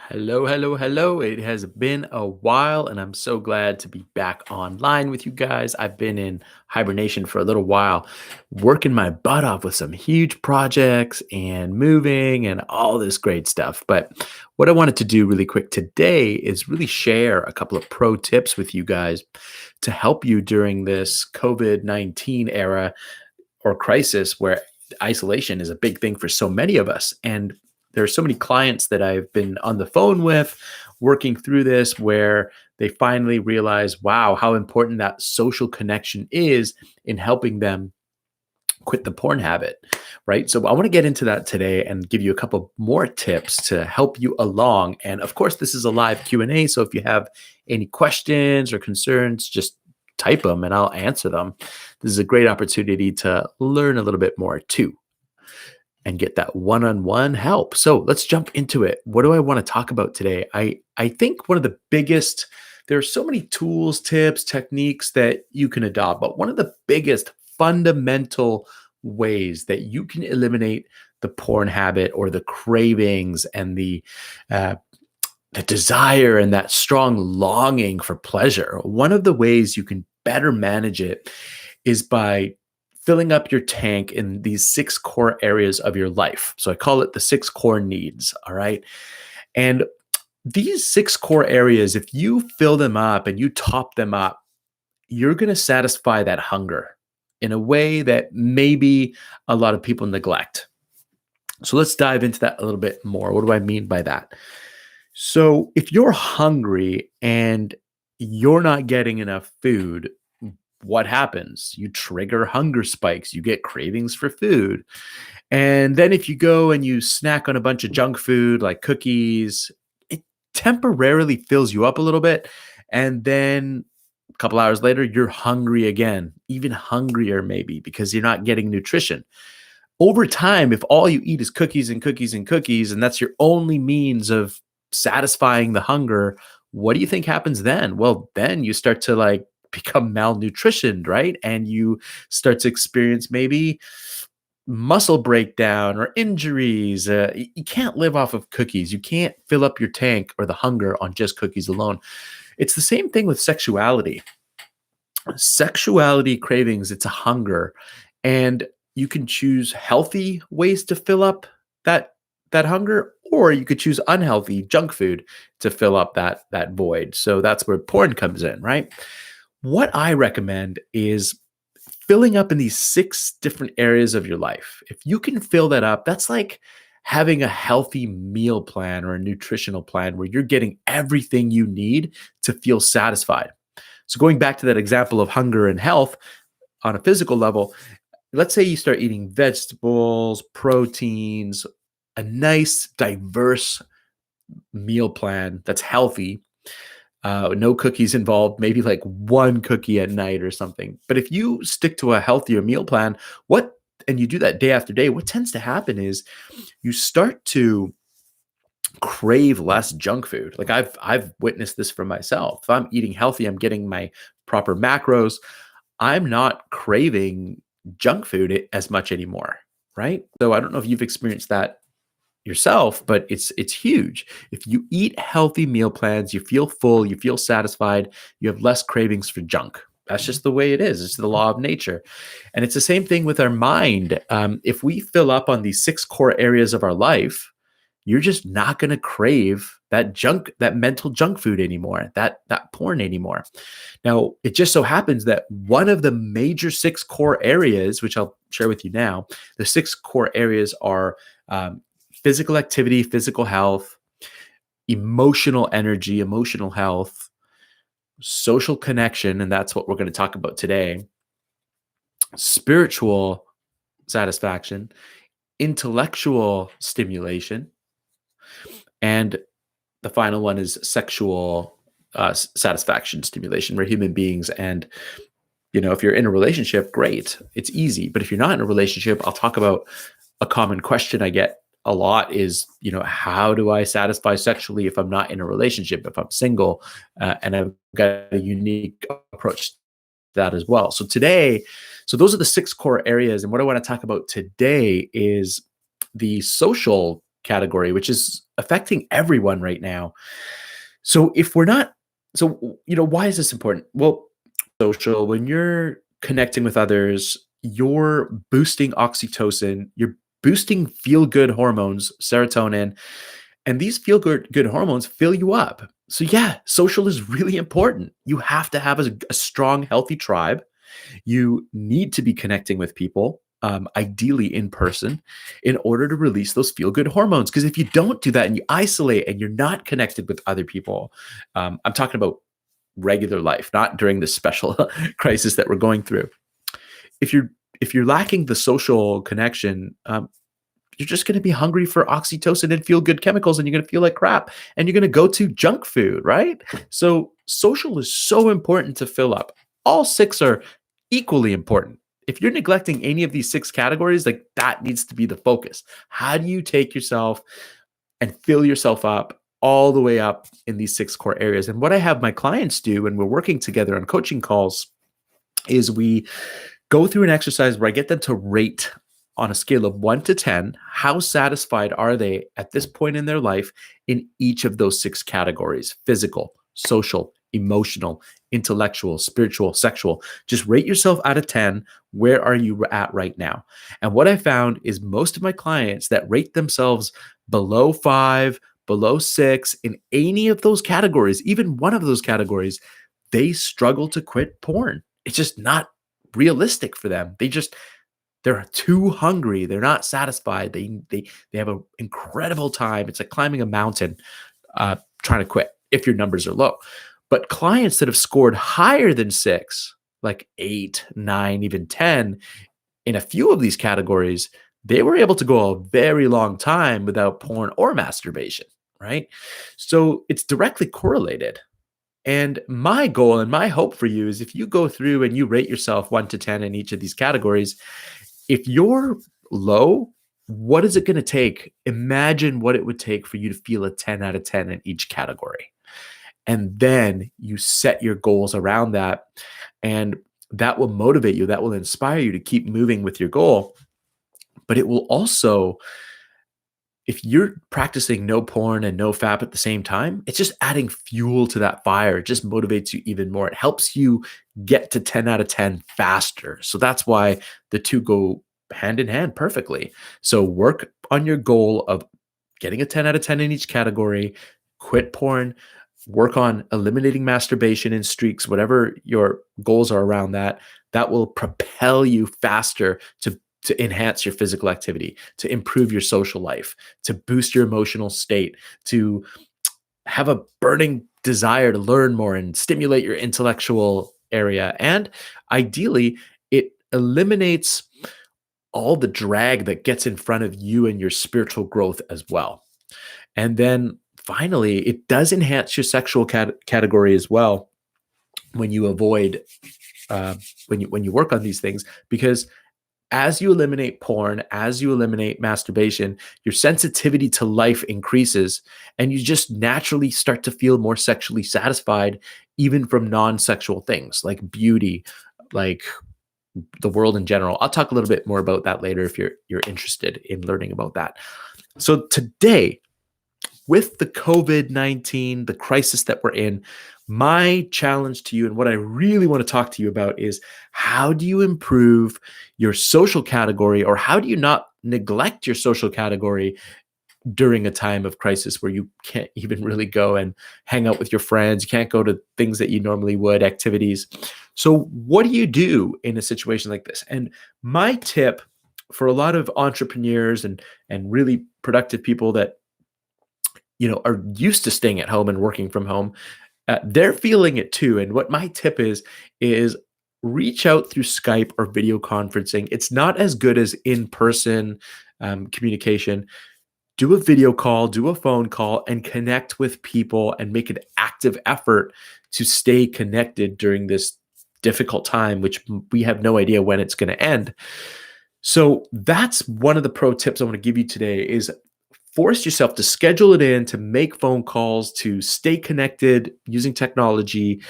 Hello, hello, hello. It has been a while, and I'm so glad to be back online with you guys. I've been in hibernation for a little while, working my butt off with some huge projects and moving and all this great stuff. But what I wanted to do really quick today is really share a couple of pro tips with you guys to help you during this COVID-19 era or crisis where isolation is a big thing for so many of us. And there are so many clients that I've been on the phone with working through this where they finally realize, wow, how important that social connection is in helping them quit the porn habit, right? So I want to get into that today and give you a couple more tips to help you along. And of course, this is a live Q&A, so if you have any questions or concerns, just type them and I'll answer them. This is a great opportunity to learn a little bit more too and get that one-on-one help. So let's jump into it. What do I want to talk about today? I think one of the biggest, there are so many tools, tips, techniques that you can adopt, but one of the biggest fundamental ways that you can eliminate the porn habit or the cravings and uh, the desire and that strong longing for pleasure, one of the ways you can better manage it is by filling up your tank in these six core areas of your life. So I call it the six core needs. All right. And these six core areas, if you fill them up and you top them up, you're going to satisfy that hunger in a way that maybe a lot of people neglect. So let's dive into that a little bit more. What do I mean by that? So if you're hungry and you're not getting enough food, what happens? You trigger hunger spikes, you get cravings for food. And then if you go and you snack on a bunch of junk food like cookies, it temporarily fills you up a little bit. And then a couple hours later, you're hungry again, even hungrier maybe because you're not getting nutrition. Over time, if all you eat is cookies and cookies and cookies, and that's your only means of satisfying the hunger, what do you think happens then? Well, then you start to become malnutritioned, right? And you start to experience maybe muscle breakdown or injuries. You can't live off of cookies. You can't fill up your tank or the hunger on just cookies alone. It's the same thing with sexuality. Sexuality cravings, it's a hunger. And you can choose healthy ways to fill up that hunger, or you could choose unhealthy junk food to fill up that void. So that's where porn comes in, right? What I recommend is filling up in these six different areas of your life. If you can fill that up, that's like having a healthy meal plan or a nutritional plan where you're getting everything you need to feel satisfied. So going back to that example of hunger and health on a physical level, let's say you start eating vegetables, proteins, a nice diverse meal plan that's healthy, no cookies involved, maybe like one cookie at night or something. But if you stick to a healthier meal plan, and you do that day after day, what tends to happen is you start to crave less junk food. Like I've witnessed this for myself. If I'm eating healthy, I'm getting my proper macros, I'm not craving junk food as much anymore, right? So I don't know if you've experienced that yourself, but it's huge. If you eat healthy meal plans, you feel full, you feel satisfied, you have less cravings for junk. That's just the way it is. It's the law of nature. And it's the same thing with our mind. If we fill up on these six core areas of our life, you're just not going to crave that mental junk food anymore, that porn anymore. Now, it just so happens that one of the major six core areas, which I'll share with you now, the six core areas are physical activity, physical health, emotional energy, emotional health, social connection, and that's what we're going to talk about today, spiritual satisfaction, intellectual stimulation, and the final one is sexual satisfaction stimulation. We're human beings, and if you're in a relationship, great, it's easy. But if you're not in a relationship, I'll talk about a common question I get a lot is, how do I satisfy sexually if I'm not in a relationship, if I'm single, and I've got a unique approach to that as well. So those are the six core areas. And what I want to talk about today is the social category, which is affecting everyone right now. So if we're not, so, why is this important? Well, social, when you're connecting with others, you're boosting oxytocin, you're boosting feel good hormones, serotonin, and these feel good hormones fill you up. So, yeah, social is really important. You have to have a strong, healthy tribe. You need to be connecting with people, ideally in person, in order to release those feel good hormones. Because if you don't do that and you isolate and you're not connected with other people, I'm talking about regular life, not during this special crisis that we're going through. If you're lacking the social connection, you're just going to be hungry for oxytocin and feel good chemicals, and you're going to feel like crap, and you're going to go to junk food, right? So social is so important to fill up. All six are equally important. If you're neglecting any of these six categories, like that needs to be the focus. How do you take yourself and fill yourself up all the way up in these six core areas? And what I have my clients do when we're working together on coaching calls is we go through an exercise where I get them to rate on a scale of 1 to 10, how satisfied are they at this point in their life in each of those six categories: physical, social, emotional, intellectual, spiritual, sexual. Just rate yourself out of 10. Where are you at right now? And what I found is most of my clients that rate themselves below 5, below 6 in any of those categories, even one of those categories, they struggle to quit porn. It's just not realistic for them. They're too hungry. They're not satisfied. They have an incredible time. It's like climbing a mountain, trying to quit if your numbers are low. But clients that have scored higher than 6, like 8, 9, even 10, in a few of these categories, they were able to go a very long time without porn or masturbation, right? So it's directly correlated. And my goal and my hope for you is if you go through and you rate yourself 1 to 10 in each of these categories, if you're low, what is it going to take? Imagine what it would take for you to feel a 10 out of 10 in each category. And then you set your goals around that. And that will motivate you. That will inspire you to keep moving with your goal. But it will also, if you're practicing no porn and no fap at the same time, it's just adding fuel to that fire. It just motivates you even more. It helps you get to 10 out of 10 faster. So that's why the two go hand in hand perfectly. So work on your goal of getting a 10 out of 10 in each category, quit porn, work on eliminating masturbation and streaks, whatever your goals are around that. That will propel you faster to enhance your physical activity, to improve your social life, to boost your emotional state, to have a burning desire to learn more and stimulate your intellectual area. And ideally, it eliminates all the drag that gets in front of you and your spiritual growth as well. And then finally, it does enhance your sexual category as well when you avoid, when you work on these things, because as you eliminate porn, as you eliminate masturbation, your sensitivity to life increases, and you just naturally start to feel more sexually satisfied, even from non-sexual things like beauty, like the world in general. I'll talk a little bit more about that later if you're interested in learning about that. So today, with the COVID-19, the crisis that we're in, my challenge to you and what I really want to talk to you about is how do you improve your social category, or how do you not neglect your social category during a time of crisis where you can't even really go and hang out with your friends, you can't go to things that you normally would, activities. So what do you do in a situation like this? And my tip for a lot of entrepreneurs and really productive people that are used to staying at home and working from home, they're feeling it too. And what my tip is reach out through Skype or video conferencing. It's not as good as in-person communication. Do a video call, do a phone call, and connect with people and make an active effort to stay connected during this difficult time, which we have no idea when it's going to end. So that's one of the pro tips I want to give you today is force yourself to schedule it in, to make phone calls, to stay connected using technology.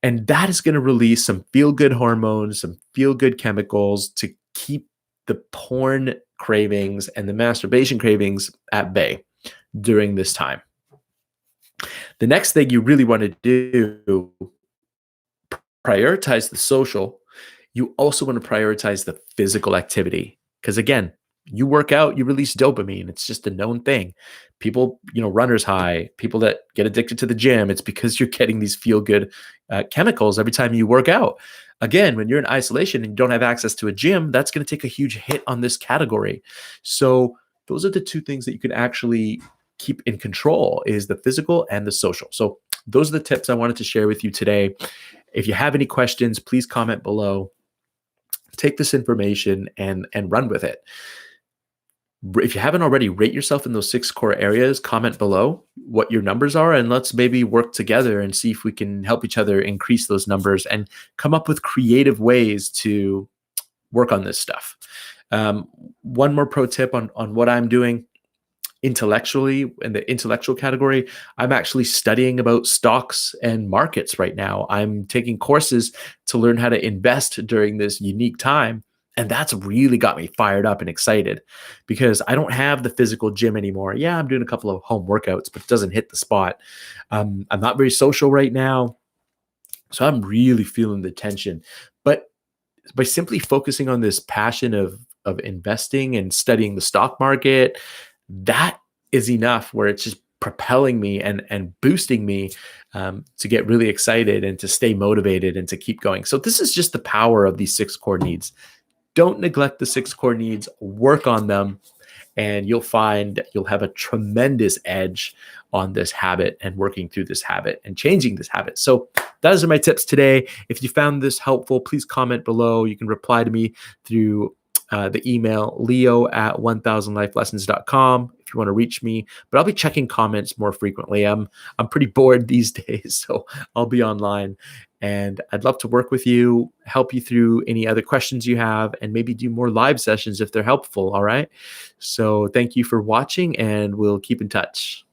And that is going to release some feel-good hormones, some feel-good chemicals to keep the porn cravings and the masturbation cravings at bay during this time. The next thing you really want to do, prioritize the social. You also want to prioritize the physical activity. Because again, you work out, you release dopamine. It's just a known thing. People, runners high, people that get addicted to the gym, it's because you're getting these feel good chemicals every time you work out. Again, when you're in isolation and you don't have access to a gym, that's going to take a huge hit on this category. So those are the two things that you can actually keep in control, is the physical and the social. So those are the tips I wanted to share with you today. If you have any questions, please comment below. Take this information and run with it. If you haven't already, rate yourself in those 6 core areas. Comment below what your numbers are, and let's maybe work together and see if we can help each other increase those numbers and come up with creative ways to work on this stuff. One more pro tip on what I'm doing intellectually, in the intellectual category. I'm actually studying about stocks and markets right now. I'm taking courses to learn how to invest during this unique time. And that's really got me fired up and excited, because I don't have the physical gym anymore. Yeah, I'm doing a couple of home workouts, but it doesn't hit the spot. I'm not very social right now. So I'm really feeling the tension. But by simply focusing on this passion of investing and studying the stock market, that is enough where it's just propelling me and boosting me to get really excited and to stay motivated and to keep going. So this is just the power of these 6 core needs. Don't neglect the 6 core needs, work on them, and you'll find you'll have a tremendous edge on this habit and working through this habit and changing this habit. So those are my tips today. If you found this helpful, please comment below. You can reply to me through the email leo@1000lifelessons.com if you want to reach me, but I'll be checking comments more frequently. I'm pretty bored these days, so I'll be online, and I'd love to work with you, help you through any other questions you have, and maybe do more live sessions if they're helpful. All right. So thank you for watching, and we'll keep in touch.